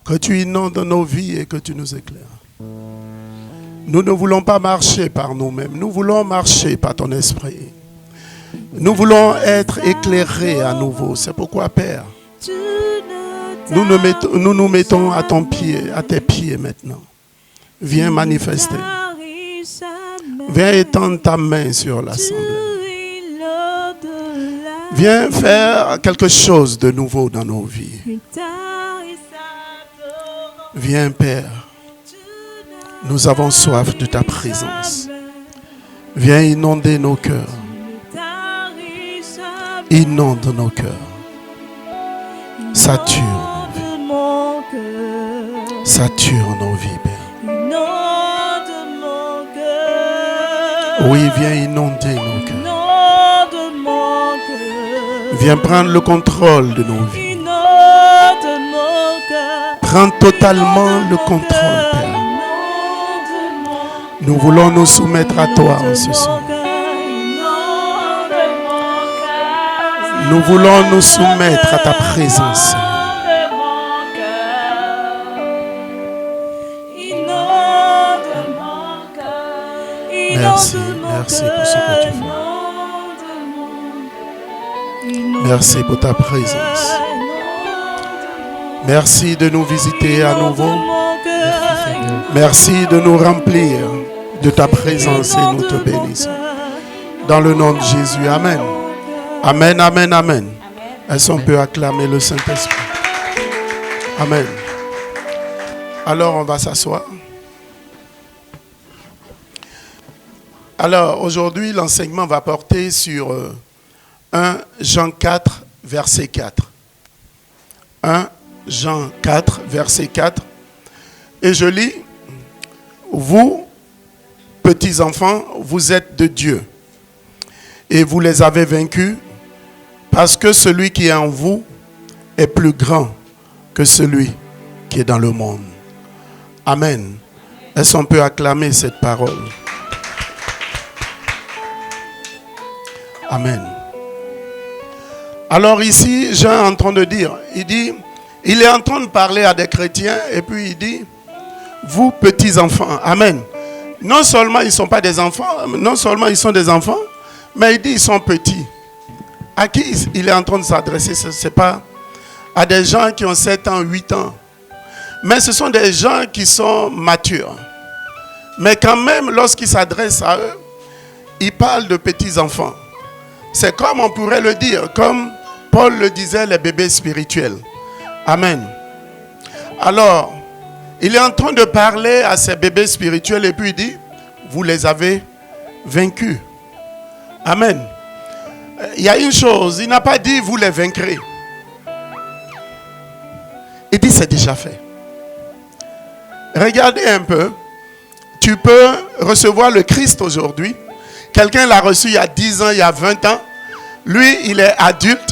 Que tu inondes nos vies et que tu nous éclaires. Nous ne voulons pas marcher par nous-mêmes. Nous voulons marcher par ton esprit. Nous voulons être éclairés à nouveau. C'est pourquoi, Père, nous nous mettons à ton pied, à tes pieds maintenant. Viens manifester. Viens étendre ta main sur l'assemblée. Viens faire quelque chose de nouveau dans nos vies. Viens, Père. Nous avons soif de ta présence. Viens inonder nos cœurs. Inonde nos cœurs. Sature nos vies. Sature nos vies, Père. Oui, viens inonder nos cœurs. Viens prendre le contrôle de nos vies. Prends totalement le contrôle, Père. Nous voulons nous soumettre à toi en ce soir. Nous voulons nous soumettre à ta présence. Merci, merci pour ce que tu fais. Merci pour ta présence. Merci de nous visiter à nouveau. Merci de nous remplir de ta présence et nous te bénissons. Dans le nom de Jésus, Amen. Amen, amen, amen. Est-ce qu'on peut acclamer le Saint-Esprit? Amen. Alors, on va s'asseoir. Alors, aujourd'hui, l'enseignement va porter sur 1 Jean 4, verset 4. 1 Jean 4, verset 4. Et je lis, vous, petits enfants, vous êtes de Dieu. Et vous les avez vaincus parce que celui qui est en vous est plus grand que celui qui est dans le monde. Amen. Est-ce qu'on peut acclamer cette parole? Amen. Alors ici, Jean est en train de dire, il est en train de parler à des chrétiens et puis il dit, vous petits enfants, amen. Non seulement ils ne sont pas des enfants, non seulement ils sont des enfants, mais il dit ils sont petits. À qui il est en train de s'adresser? Ce n'est pas à des gens qui ont 7 ans, 8 ans. Mais ce sont des gens qui sont matures. Mais quand même, lorsqu'il s'adresse à eux, il parle de petits enfants. C'est comme on pourrait le dire, comme Paul le disait, les bébés spirituels. Amen. Alors, il est en train de parler à ces bébés spirituels et puis il dit, vous les avez vaincus. Amen. Il y a une chose, il n'a pas dit vous les vaincrez. Il dit c'est déjà fait. Regardez un peu. Tu peux recevoir le Christ aujourd'hui. Quelqu'un l'a reçu il y a 10 ans, il y a 20 ans. Lui, il est adulte.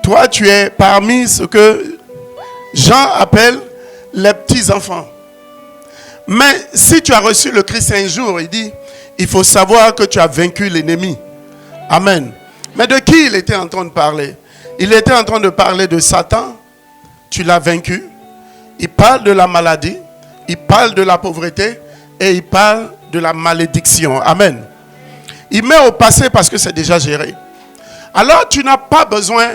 Toi, tu es parmi ce que Jean appelle les petits enfants. Mais si tu as reçu le Christ un jour, il dit, il faut savoir que tu as vaincu l'ennemi. Amen. Mais de qui il était en train de parler? Il était en train de parler de Satan. Tu l'as vaincu. Il parle de la maladie. Il parle de la pauvreté. Et il parle de la malédiction. Amen. Il met au passé parce que c'est déjà géré. Alors tu n'as pas besoin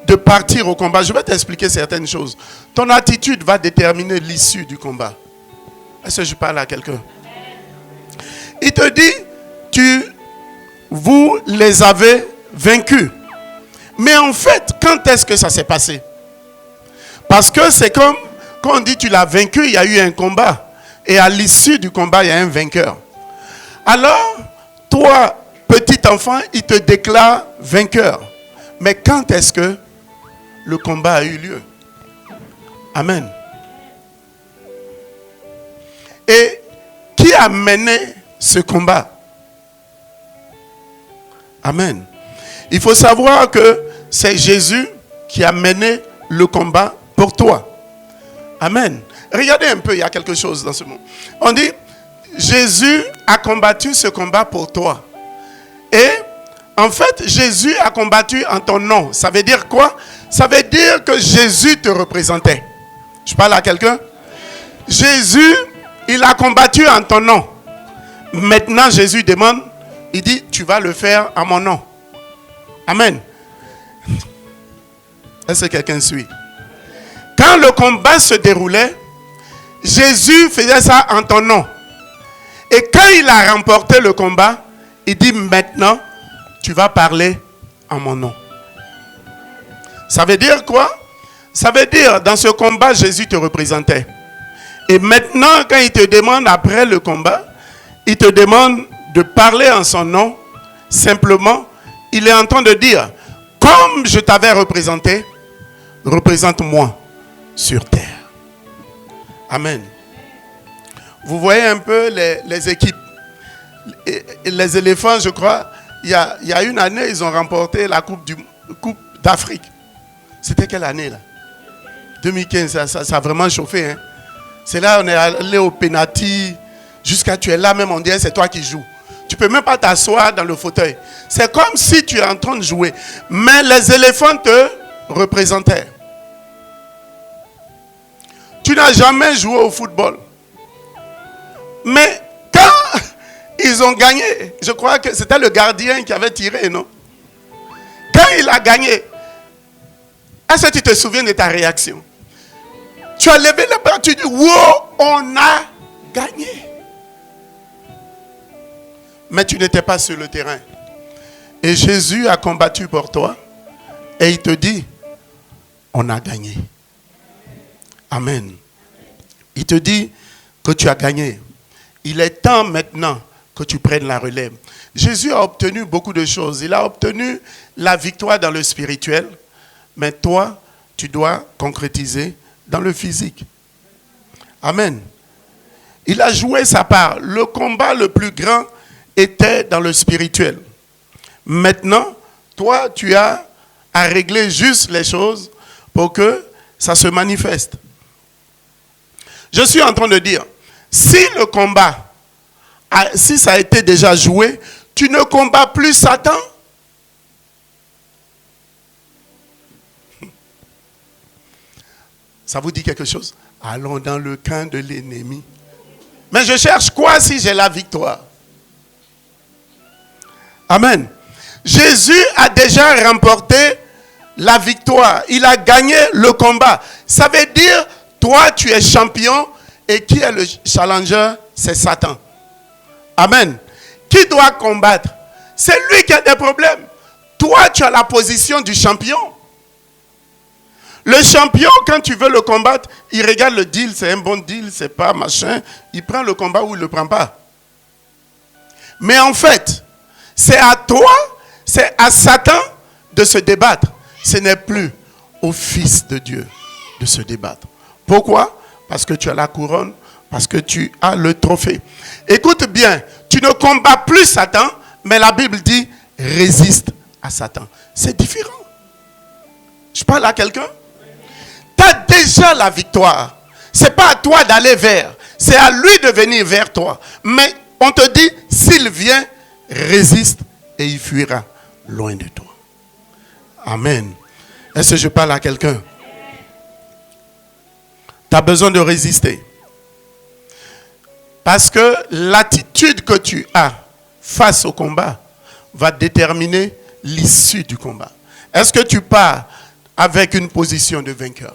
de partir au combat. Je vais t'expliquer certaines choses. Ton attitude va déterminer l'issue du combat. Est-ce que je parle à quelqu'un? Il te dit, vous les avez vaincus. Mais en fait, quand est-ce que ça s'est passé? Parce que c'est comme quand on dit tu l'as vaincu, il y a eu un combat. Et à l'issue du combat, il y a un vainqueur. Alors, toi, petit enfant, il te déclare vainqueur. Mais quand est-ce que le combat a eu lieu? Amen. Et qui a mené ce combat? Amen. Il faut savoir que c'est Jésus qui a mené le combat pour toi. Amen. Regardez un peu, il y a quelque chose dans ce monde. On dit, Jésus a combattu ce combat pour toi. Et en fait, Jésus a combattu en ton nom. Ça veut dire quoi? Ça veut dire que Jésus te représentait. Je parle à quelqu'un? Jésus, il a combattu en ton nom. Maintenant, Jésus demande, il dit, tu vas le faire en mon nom. Amen. Est-ce que quelqu'un suit? Quand le combat se déroulait, Jésus faisait ça en ton nom. Et quand il a remporté le combat, il dit maintenant, tu vas parler en mon nom. Ça veut dire quoi? Ça veut dire, dans ce combat, Jésus te représentait. Et maintenant, quand il te demande après le combat, il te demande de parler en son nom. Simplement, il est en train de dire, comme je t'avais représenté, représente-moi sur terre. Amen. Vous voyez un peu les équipes. Les éléphants, je crois, il y a une année, ils ont remporté la Coupe d'Afrique. C'était quelle année là? 2015, ça a vraiment chauffé. Hein? C'est là on est allé au penalty. Jusqu'à tu es là même, on dirait c'est toi qui joues. Tu ne peux même pas t'asseoir dans le fauteuil. C'est comme si tu es en train de jouer. Mais les éléphants te représentaient. Tu n'as jamais joué au football. Mais quand ils ont gagné, je crois que c'était le gardien qui avait tiré, non? Quand il a gagné, est-ce que tu te souviens de ta réaction? Tu as levé les bras, tu dis, wow, on a gagné. Mais tu n'étais pas sur le terrain. Et Jésus a combattu pour toi. Et il te dit, on a gagné. Amen. Il te dit que tu as gagné. Il est temps maintenant que tu prennes la relève. Jésus a obtenu beaucoup de choses. Il a obtenu la victoire dans le spirituel. Mais toi, tu dois concrétiser dans le physique. Amen. Il a joué sa part. Le combat le plus grand était dans le spirituel. Maintenant, toi, tu as à régler juste les choses pour que ça se manifeste. Je suis en train de dire, si le combat, si ça a été déjà joué, tu ne combats plus Satan. Ça vous dit quelque chose? Allons dans le camp de l'ennemi. Mais je cherche quoi si j'ai la victoire? Amen. Jésus a déjà remporté la victoire. Il a gagné le combat. Ça veut dire, toi, tu es champion et qui est le challenger? C'est Satan. Amen. Qui doit combattre? C'est lui qui a des problèmes. Toi, tu as la position du champion. Le champion, quand tu veux le combattre, il regarde le deal, c'est un bon deal, c'est pas machin. Il prend le combat ou il ne le prend pas. Mais en fait, c'est à toi, c'est à Satan de se débattre. Ce n'est plus au Fils de Dieu de se débattre. Pourquoi? Parce que tu as la couronne, parce que tu as le trophée. Écoute bien, tu ne combats plus Satan, mais la Bible dit résiste à Satan. C'est différent. Je parle à quelqu'un? Tu as déjà la victoire. Ce n'est pas à toi d'aller vers, c'est à lui de venir vers toi. Mais on te dit, s'il vient, résiste et il fuira loin de toi. Amen. Est-ce que je parle à quelqu'un? Tu as besoin de résister. Parce que l'attitude que tu as face au combat va déterminer l'issue du combat. Est-ce que tu pars avec une position de vainqueur?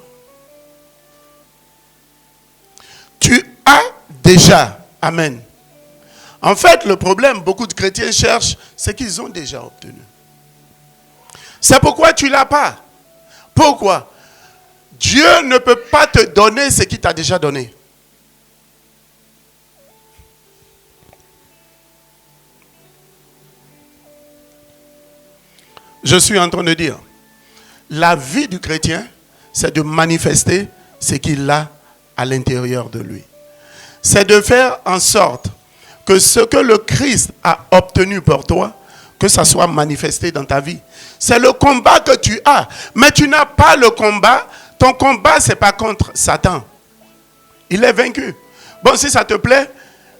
Tu as déjà. Amen. En fait, le problème, beaucoup de chrétiens cherchent, c'est qu'ils ont déjà obtenu. C'est pourquoi tu ne l'as pas. Pourquoi? Dieu ne peut pas te donner ce qu'il t'a déjà donné. Je suis en train de dire, la vie du chrétien, c'est de manifester ce qu'il a à l'intérieur de lui. C'est de faire en sorte que ce que le Christ a obtenu pour toi, que ça soit manifesté dans ta vie. C'est le combat que tu as. Mais tu n'as pas le combat. Ton combat, ce n'est pas contre Satan. Il est vaincu. Bon, si ça te plaît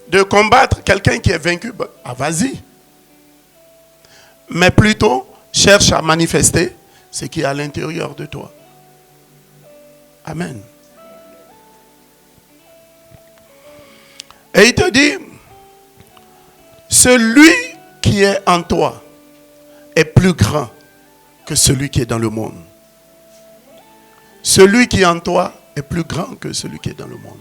de combattre quelqu'un qui est vaincu, ben, vas-y. Mais plutôt, cherche à manifester ce qui est à l'intérieur de toi. Amen. Et il te dit, celui qui est en toi est plus grand que celui qui est dans le monde. Celui qui est en toi est plus grand que celui qui est dans le monde.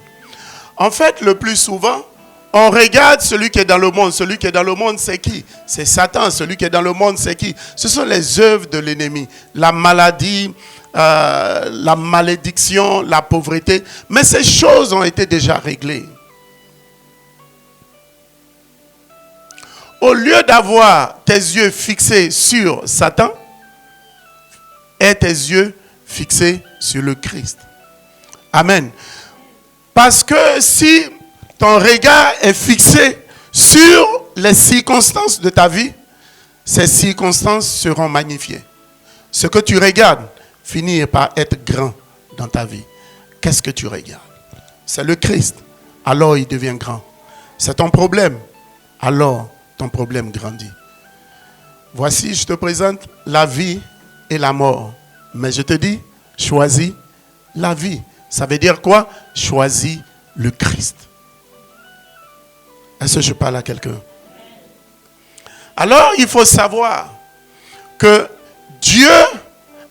En fait, le plus souvent, on regarde celui qui est dans le monde. Celui qui est dans le monde, c'est qui? C'est Satan. Celui qui est dans le monde, c'est qui? Ce sont les œuvres de l'ennemi. La maladie, la malédiction, la pauvreté. Mais ces choses ont été déjà réglées. Au lieu d'avoir tes yeux fixés sur Satan, aie tes yeux fixés sur le Christ. Amen. Parce que si ton regard est fixé sur les circonstances de ta vie, ces circonstances seront magnifiées. Ce que tu regardes finit par être grand dans ta vie. Qu'est-ce que tu regardes? C'est le Christ. Alors il devient grand. C'est ton problème. Alors ton problème grandit. Voici, je te présente la vie et la mort. Mais je te dis, choisis la vie. Ça veut dire quoi? Choisis le Christ. Est-ce que je parle à quelqu'un? Alors, il faut savoir que Dieu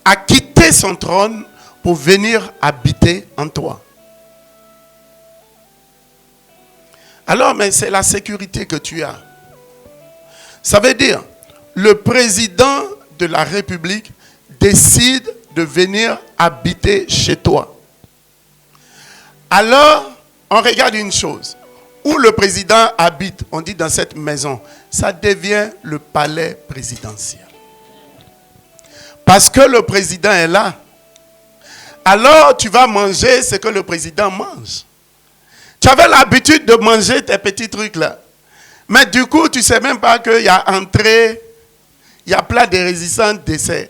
a quitté son trône pour venir habiter en toi. Alors, mais c'est la sécurité que tu as. Ça veut dire, le président de la République décide de venir habiter chez toi. Alors, on regarde une chose. Où le président habite, on dit dans cette maison, ça devient le palais présidentiel. Parce que le président est là. Alors, tu vas manger ce que le président mange. Tu avais l'habitude de manger tes petits trucs là. Mais du coup, tu ne sais même pas qu'il y a entrée, il y a plat de résistance, dessert.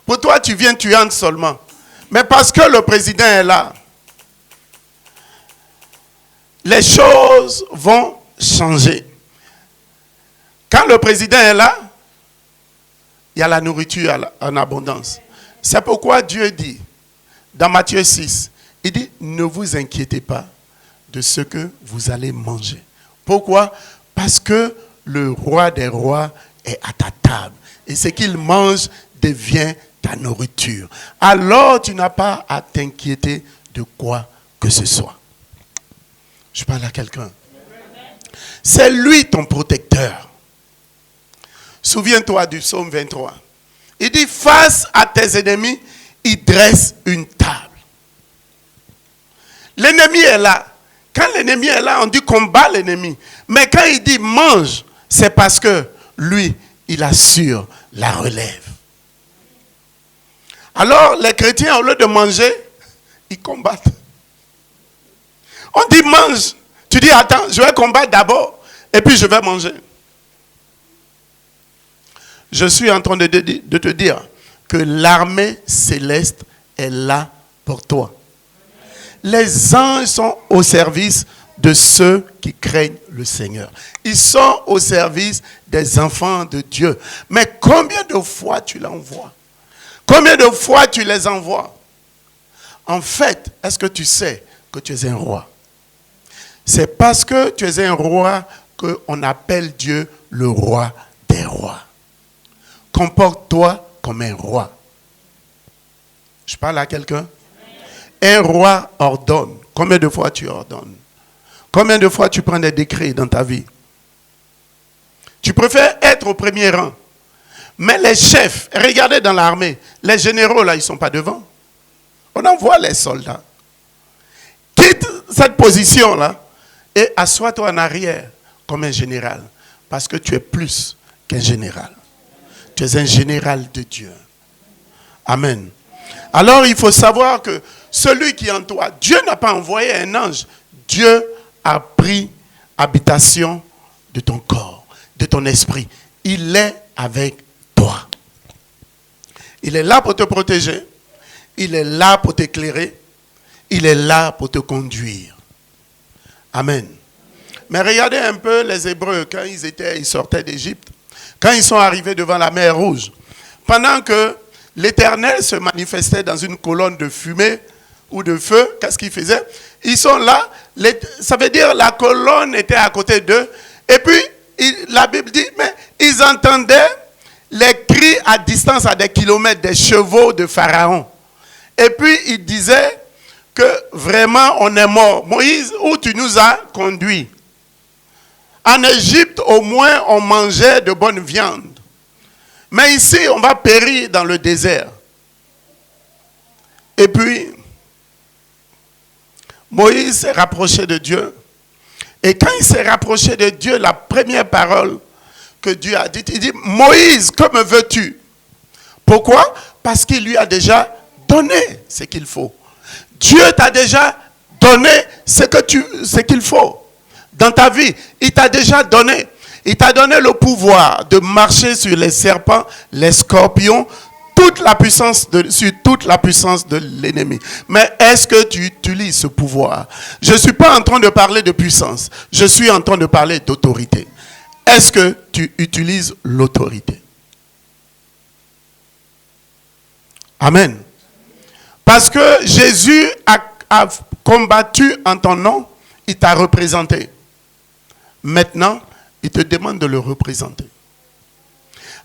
Pour toi, tu viens, tu entres seulement. Mais parce que le président est là, les choses vont changer. Quand le président est là, il y a la nourriture en abondance. C'est pourquoi Dieu dit, dans Matthieu 6, il dit, ne vous inquiétez pas de ce que vous allez manger. Pourquoi? Parce que le roi des rois est à ta table. Et ce qu'il mange devient ta nourriture. Alors tu n'as pas à t'inquiéter de quoi que ce soit. Je parle à quelqu'un. C'est lui ton protecteur. Souviens-toi du psaume 23. Il dit, face à tes ennemis, il dresse une table. L'ennemi est là. Quand l'ennemi est là, on dit combat l'ennemi. Mais quand il dit mange, c'est parce que lui, il assure la relève. Alors, les chrétiens, au lieu de manger, ils combattent. On dit mange. Tu dis attends, je vais combattre d'abord et puis je vais manger. Je suis en train de te dire que l'armée céleste est là pour toi. Les anges sont au service de ceux qui craignent le Seigneur. Ils sont au service des enfants de Dieu. Mais combien de fois tu l'envoies? Combien de fois tu les envoies? En fait, est-ce que tu sais que tu es un roi? C'est parce que tu es un roi qu'on appelle Dieu le roi des rois. Comporte-toi comme un roi. Je parle à quelqu'un? Un roi ordonne. Combien de fois tu ordonnes? Combien de fois tu prends des décrets dans ta vie? Tu préfères être au premier rang. Mais les chefs, regardez dans l'armée, les généraux là, ils ne sont pas devant. On envoie les soldats. Quitte cette position là et assois-toi en arrière comme un général. Parce que tu es plus qu'un général. Tu es un général de Dieu. Amen. Alors il faut savoir que celui qui est en toi, Dieu n'a pas envoyé un ange. Dieu a pris habitation de ton corps, de ton esprit. Il est avec toi. Il est là pour te protéger. Il est là pour t'éclairer. Il est là pour te conduire. Amen. Mais regardez un peu les Hébreux quand ils sortaient d'Égypte. Quand ils sont arrivés devant la mer Rouge. Pendant que l'Éternel se manifestait dans une colonne de fumée ou de feu, qu'est-ce qu'ils faisaient? Ils sont là, ça veut dire la colonne était à côté d'eux. Et puis, la Bible dit, mais ils entendaient les cris à distance, à des kilomètres, des chevaux de Pharaon. Et puis, ils disaient que vraiment, on est mort. Moïse, où tu nous as conduits? En Égypte, au moins, on mangeait de bonne viande. Mais ici, on va périr dans le désert. Et puis, Moïse s'est rapproché de Dieu. Et quand il s'est rapproché de Dieu, la première parole que Dieu a dite, il dit, Moïse, que me veux-tu? Pourquoi? Parce qu'il lui a déjà donné ce qu'il faut. Dieu t'a déjà donné ce qu'il faut. Dans ta vie, il t'a déjà donné. Il t'a donné le pouvoir de marcher sur les serpents, les scorpions, sur toute la puissance de l'ennemi. Mais est-ce que tu utilises ce pouvoir? Je ne suis pas en train de parler de puissance. Je suis en train de parler d'autorité. Est-ce que tu utilises l'autorité? Amen. Parce que Jésus a combattu en ton nom, il t'a représenté. Maintenant, il te demande de le représenter.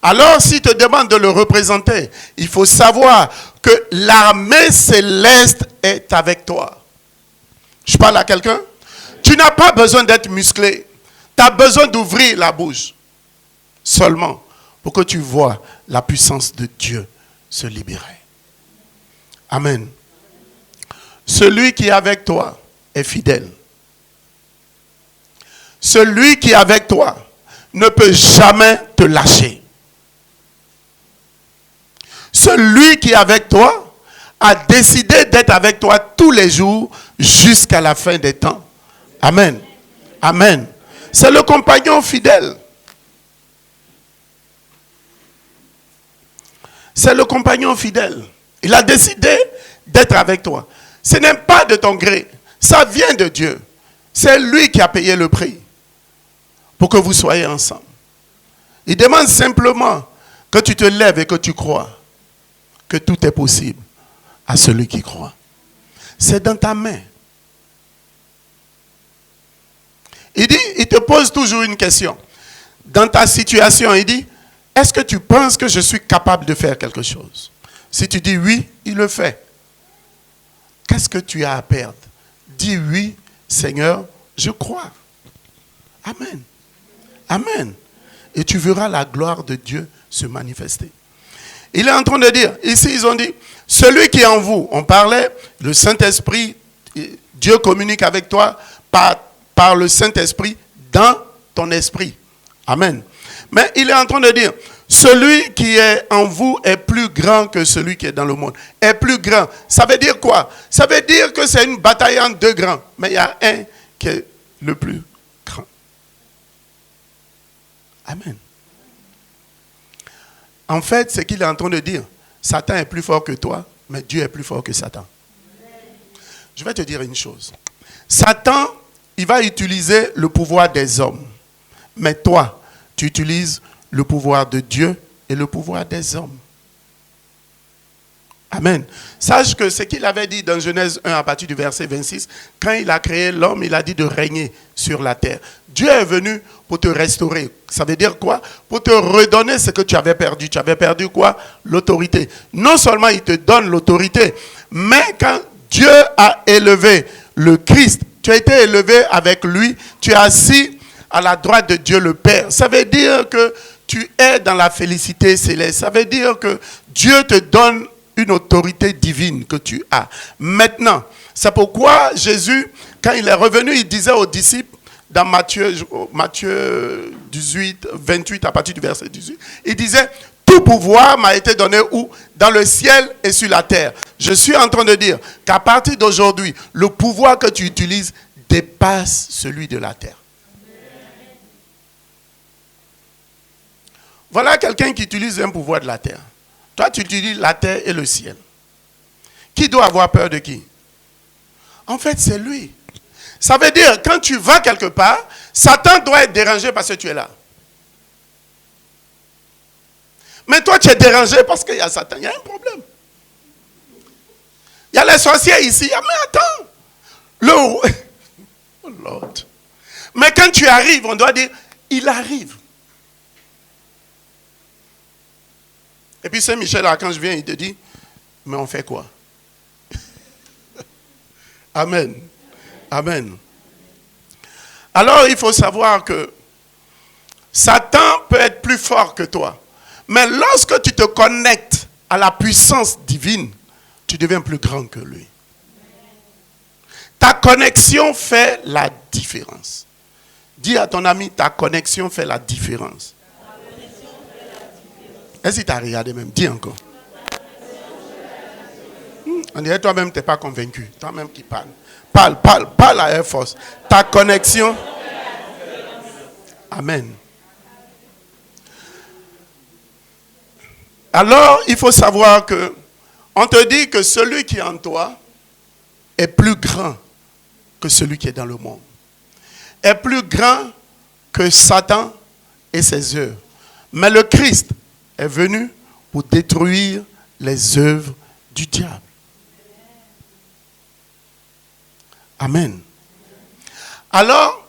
Alors, s'il te demande de le représenter, il faut savoir que l'armée céleste est avec toi. Je parle à quelqu'un? Tu n'as pas besoin d'être musclé. Tu as besoin d'ouvrir la bouche seulement pour que tu vois la puissance de Dieu se libérer. Amen. Celui qui est avec toi est fidèle. Celui qui est avec toi ne peut jamais te lâcher. Celui qui est avec toi a décidé d'être avec toi tous les jours jusqu'à la fin des temps. Amen. Amen. C'est le compagnon fidèle. C'est le compagnon fidèle. Il a décidé d'être avec toi. Ce n'est pas de ton gré. Ça vient de Dieu. C'est lui qui a payé le prix pour que vous soyez ensemble. Il demande simplement que tu te lèves et que tu crois que tout est possible à celui qui croit. C'est dans ta main. Il dit, il te pose toujours une question. Dans ta situation, il dit, est-ce que tu penses que je suis capable de faire quelque chose? Si tu dis oui, il le fait. Qu'est-ce que tu as à perdre? Dis oui, Seigneur, je crois. Amen. Amen. Et tu verras la gloire de Dieu se manifester. Il est en train de dire, ici ils ont dit, celui qui est en vous, on parlait, le Saint-Esprit, Dieu communique avec toi par le Saint-Esprit dans ton esprit. Amen. Mais il est en train de dire, celui qui est en vous est plus grand que celui qui est dans le monde. Est plus grand. Ça veut dire quoi? Ça veut dire que c'est une bataille entre deux grands. Mais il y a un qui est le plus grand. Amen. En fait, ce qu'il est en train de dire, Satan est plus fort que toi, mais Dieu est plus fort que Satan. Je vais te dire une chose. Satan, il va utiliser le pouvoir des hommes. Mais toi, tu utilises le pouvoir de Dieu et le pouvoir des hommes. Amen. Sache que ce qu'il avait dit dans Genèse 1 à partir du verset 26, quand il a créé l'homme, il a dit de régner sur la terre. Dieu est venu pour te restaurer. Ça veut dire quoi? Pour te redonner ce que tu avais perdu. Tu avais perdu quoi? L'autorité. Non seulement il te donne l'autorité, mais quand Dieu a élevé le Christ, tu as été élevé avec lui, tu es assis à la droite de Dieu le Père. Ça veut dire que tu es dans la félicité céleste. Ça veut dire que Dieu te donne une autorité divine que tu as. Maintenant, c'est pourquoi Jésus, quand il est revenu, il disait aux disciples, dans Matthieu 18, 28, à partir du verset 18, il disait, tout pouvoir m'a été donné où? Dans le ciel et sur la terre. Je suis en train de dire qu'à partir d'aujourd'hui, le pouvoir que tu utilises dépasse celui de la terre. Voilà quelqu'un qui utilise un pouvoir de la terre. Toi, tu utilises la terre et le ciel. Qui doit avoir peur de qui? En fait, c'est lui. Ça veut dire, quand tu vas quelque part, Satan doit être dérangé parce que tu es là. Mais toi, tu es dérangé parce qu'il y a Satan. Il y a un problème. Il y a les sorciers ici. Ah, mais attends. Oh Lord. Mais quand tu arrives, on doit dire, il arrive. Et puis Saint-Michel, quand je viens, il te dit, mais on fait quoi? Amen. Amen. Alors, il faut savoir que Satan peut être plus fort que toi. Mais lorsque tu te connectes à la puissance divine, tu deviens plus grand que lui. Ta connexion fait la différence. Dis à ton ami, ta connexion fait la différence. Est-ce que tu as regardé même? Dis encore. On dirait toi-même, tu n'es pas convaincu. Toi-même qui parle. Parle à Air Force. Ta connexion. Amen. Alors, il faut savoir que on te dit que celui qui est en toi est plus grand que celui qui est dans le monde. Est plus grand que Satan et ses œuvres. Mais le Christ est venu pour détruire les œuvres du diable. Amen. Alors,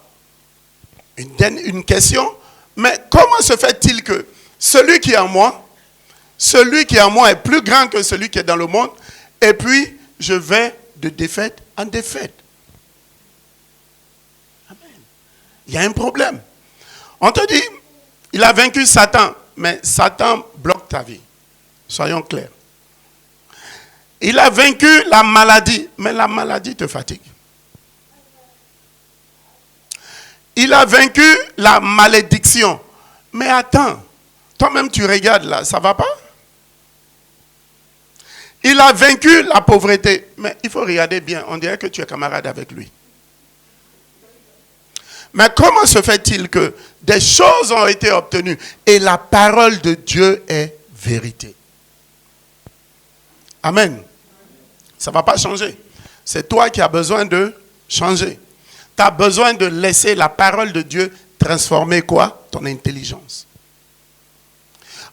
une question, mais comment se fait-il que celui qui est en moi est plus grand que celui qui est dans le monde, et puis je vais de défaite en défaite? Amen. Il y a un problème. On te dit, il a vaincu Satan, mais Satan bloque ta vie. Soyons clairs. Il a vaincu la maladie, mais la maladie te fatigue. Il a vaincu la malédiction. Mais attends, toi-même tu regardes là, ça ne va pas? Il a vaincu la pauvreté. Mais il faut regarder bien, on dirait que tu es camarade avec lui. Mais comment se fait-il que des choses ont été obtenues et la parole de Dieu est vérité? Amen. Ça ne va pas changer. C'est toi qui as besoin de changer. Tu as besoin de laisser la parole de Dieu transformer quoi? Ton intelligence.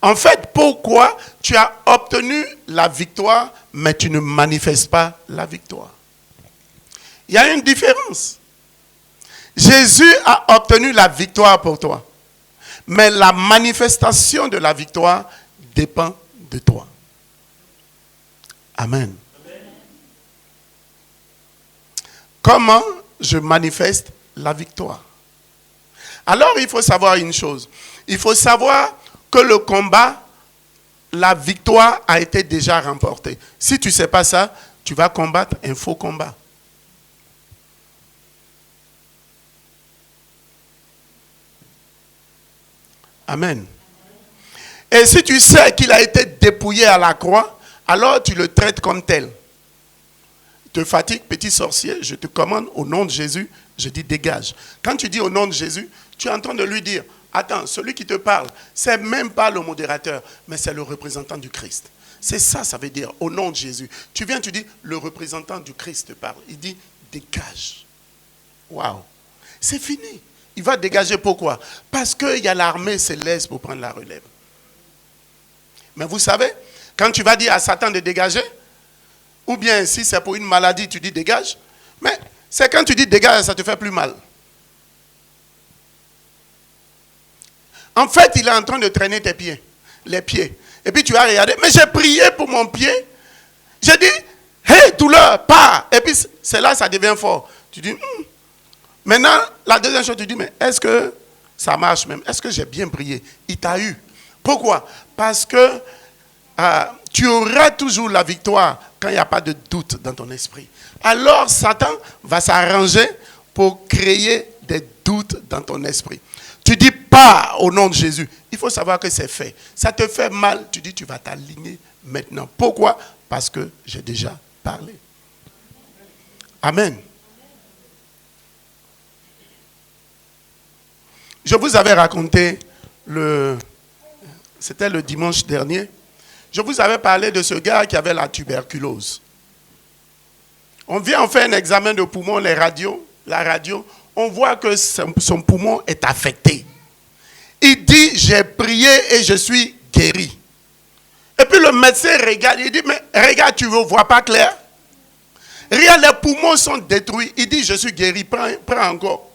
En fait, pourquoi tu as obtenu la victoire, mais tu ne manifestes pas la victoire? Il y a une différence. Jésus a obtenu la victoire pour toi. Mais la manifestation de la victoire dépend de toi. Amen. Comment je manifeste la victoire? Alors, il faut savoir une chose. Il faut savoir que le combat, la victoire a été déjà remportée. Si tu ne sais pas ça, tu vas combattre un faux combat. Amen. Et si tu sais qu'il a été dépouillé à la croix, alors tu le traites comme tel. Te fatigue, petit sorcier, je te commande au nom de Jésus, je dis dégage. Quand tu dis au nom de Jésus, tu es en train de lui dire, attends, celui qui te parle, c'est même pas le modérateur, mais c'est le représentant du Christ. C'est ça, ça veut dire, au nom de Jésus. Tu viens, tu dis, le représentant du Christ te parle. Il dit, dégage. Waouh. C'est fini. Il va dégager pourquoi? Parce qu'il y a l'armée céleste pour prendre la relève. Mais vous savez, quand tu vas dire à Satan de dégager, ou bien si c'est pour une maladie, tu dis dégage, mais c'est quand tu dis dégage, ça te fait plus mal. En fait, il est en train de traîner tes pieds, les pieds. Et puis tu vas regarder, mais j'ai prié pour mon pied. J'ai dit, hey, douleur, pars. Et puis c'est là, ça devient fort. Tu dis, Maintenant, la deuxième chose, tu dis, mais est-ce que ça marche même? Est-ce que j'ai bien prié? Il t'a eu. Pourquoi? Parce que tu auras toujours la victoire quand il n'y a pas de doute dans ton esprit. Alors, Satan va s'arranger pour créer des doutes dans ton esprit. Tu dis pas au nom de Jésus. Il faut savoir que c'est fait. Ça te fait mal, tu dis tu vas t'aligner maintenant. Pourquoi? Parce que j'ai déjà parlé. Amen. Je vous avais raconté, c'était le dimanche dernier, je vous avais parlé de ce gars qui avait la tuberculose. On vient, on fait un examen de poumon, la radio, on voit que son poumon est affecté. Il dit, j'ai prié et je suis guéri. Et puis le médecin regarde, il dit, mais regarde, tu ne vois pas clair? Regarde, les poumons sont détruits. Il dit, je suis guéri, prends encore.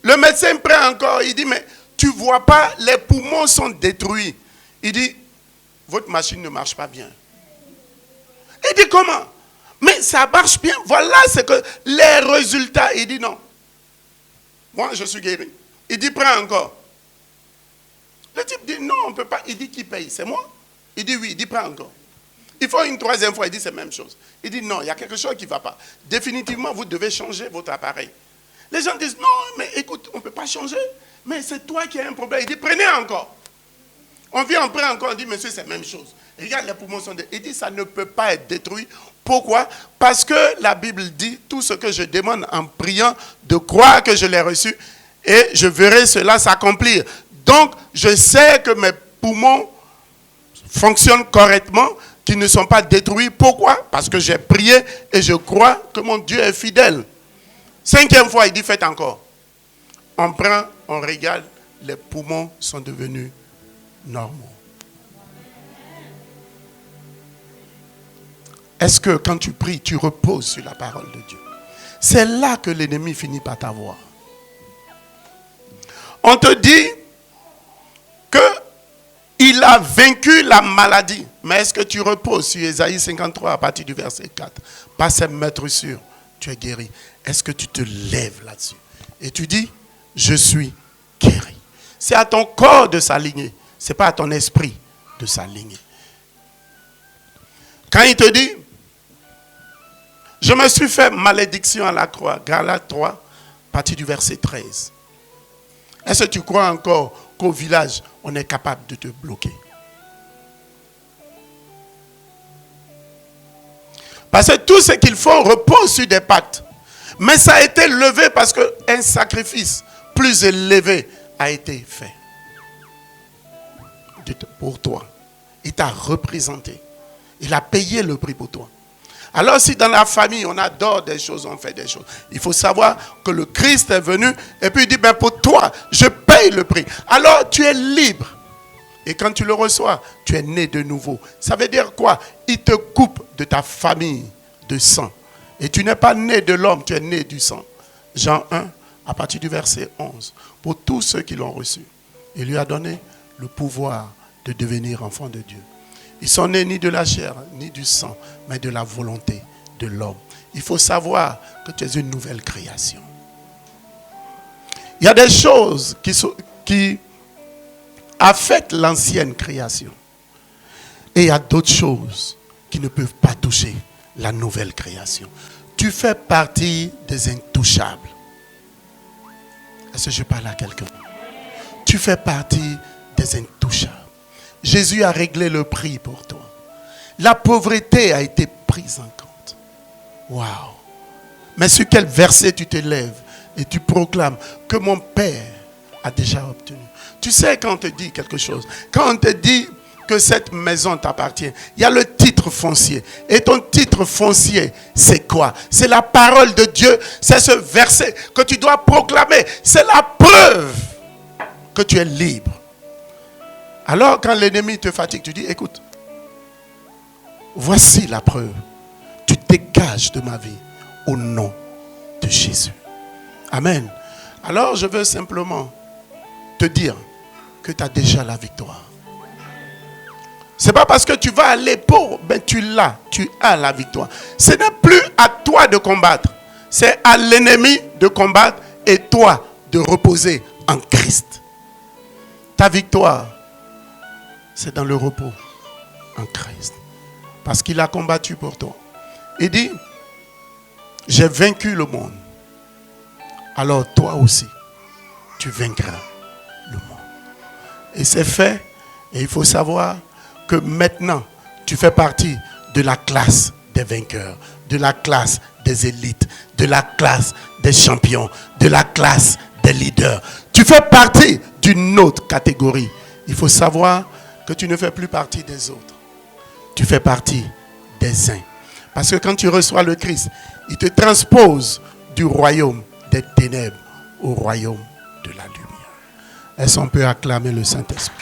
Le médecin prend encore, il dit, mais tu ne vois pas, les poumons sont détruits. Il dit, votre machine ne marche pas bien. Il dit, comment? Mais ça marche bien. Voilà ce que les résultats. Il dit, non. Moi, je suis guéri. Il dit, prends encore. Le type dit, non, on ne peut pas. Il dit, qui paye? C'est moi? Il dit, oui. Il dit, prends encore. Il faut une troisième fois. Il dit, c'est la même chose. Il dit, non, il y a quelque chose qui ne va pas. Définitivement, vous devez changer votre appareil. Les gens disent, non, mais écoute, on ne peut pas changer. Mais c'est toi qui as un problème. Il dit, prenez encore. On vient, on prend encore. On dit, monsieur, c'est la même chose. Regarde, les poumons sont détruits. Il dit, ça ne peut pas être détruit. Pourquoi? Parce que la Bible dit, tout ce que je demande en priant, de croire que je l'ai reçu, et je verrai cela s'accomplir. Donc, je sais que mes poumons fonctionnent correctement, qu'ils ne sont pas détruits. Pourquoi? Parce que j'ai prié et je crois que mon Dieu est fidèle. 5e fois, il dit, faites encore. On prend, on regarde, les poumons sont devenus normaux. Est-ce que quand tu pries, tu reposes sur la parole de Dieu? C'est là que l'ennemi finit par t'avoir. On te dit qu'il a vaincu la maladie. Mais est-ce que tu reposes sur Ésaïe 53 à partir du verset 4? Pas cette maître sûr, tu es guéri. Est-ce que tu te lèves là-dessus? Et tu dis, je suis guéri. C'est à ton corps de s'aligner. Ce n'est pas à ton esprit de s'aligner. Quand il te dit, je me suis fait malédiction à la croix, Galates 3, à partir du verset 13. Est-ce que tu crois encore qu'au village, on est capable de te bloquer? Parce que tout ce qu'il faut repose sur des pactes. Mais ça a été levé parce qu'un sacrifice plus élevé a été fait pour toi. Il t'a représenté. Il a payé le prix pour toi. Alors si dans la famille on adore des choses, on fait des choses, il faut savoir que le Christ est venu et puis il dit, ben pour toi, je paye le prix. Alors tu es libre. Et quand tu le reçois, tu es né de nouveau. Ça veut dire quoi? Il te coupe de ta famille de sang. Et tu n'es pas né de l'homme, tu es né du sang. Jean 1, à partir du verset 11. Pour tous ceux qui l'ont reçu, il lui a donné le pouvoir de devenir enfant de Dieu. Ils sont nés ni de la chair, ni du sang, mais de la volonté de l'homme. Il faut savoir que tu es une nouvelle création. Il y a des choses qui affectent l'ancienne création. Et il y a d'autres choses qui ne peuvent pas toucher la nouvelle création. Tu fais partie des intouchables. Est-ce que je parle à quelqu'un? Tu fais partie des intouchables. Jésus a réglé le prix pour toi. La pauvreté a été prise en compte. Waouh! Mais sur quel verset tu te lèves et tu proclames que mon Père a déjà obtenu? Tu sais quand on te dit quelque chose, quand on te dit que cette maison t'appartient, il y a le titre foncier. Et ton titre foncier, c'est quoi? C'est la parole de Dieu. C'est ce verset que tu dois proclamer. C'est la preuve que tu es libre. Alors quand l'ennemi te fatigue, tu dis, écoute, voici la preuve. Tu dégages de ma vie au nom de Jésus. Amen. Alors je veux simplement te dire que tu as déjà la victoire. Ce n'est pas parce que tu vas aller pour, ben tu l'as, tu as la victoire. Ce n'est plus à toi de combattre. C'est à l'ennemi de combattre et toi de reposer en Christ. Ta victoire, c'est dans le repos en Christ. Parce qu'il a combattu pour toi. Il dit, j'ai vaincu le monde. Alors toi aussi, tu vaincras le monde. Et c'est fait. Et il faut savoir que maintenant, tu fais partie de la classe des vainqueurs, de la classe des élites, de la classe des champions, de la classe des leaders. Tu fais partie d'une autre catégorie. Il faut savoir que tu ne fais plus partie des autres. Tu fais partie des uns. Parce que quand tu reçois le Christ, il te transpose du royaume des ténèbres au royaume de la lumière. Est-ce qu'on peut acclamer le Saint-Esprit?